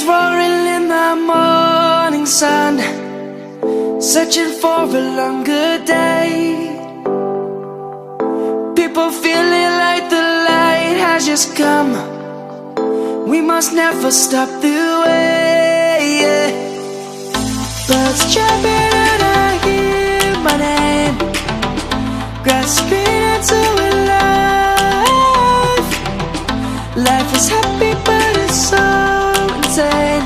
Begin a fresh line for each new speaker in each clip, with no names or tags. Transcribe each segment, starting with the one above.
lions roaring in the morning sun, searching for a longer day. People feeling like the light has just come. We must never stop the way. Birds chirping and I hear my name, grasping into a life. Life is happy but it's so insane.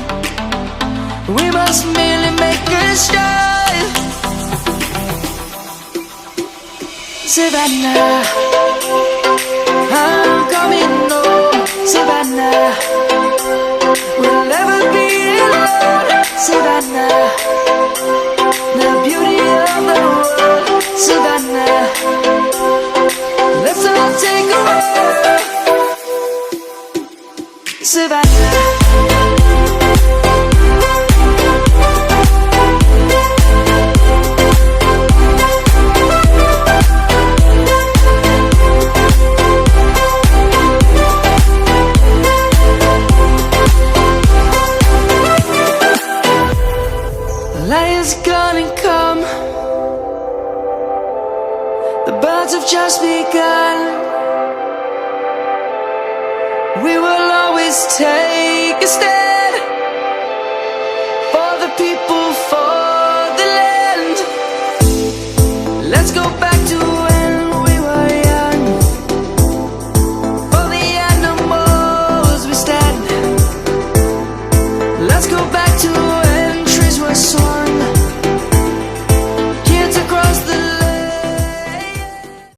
We must merely make a strive. Savannah, I'm coming home. Savannah, we'll never be alone. Savannah, the beauty of the world. Savannah, let's all take a walk. Savannah. Lion's gonna come. The birds have just begun. We will always take a stand.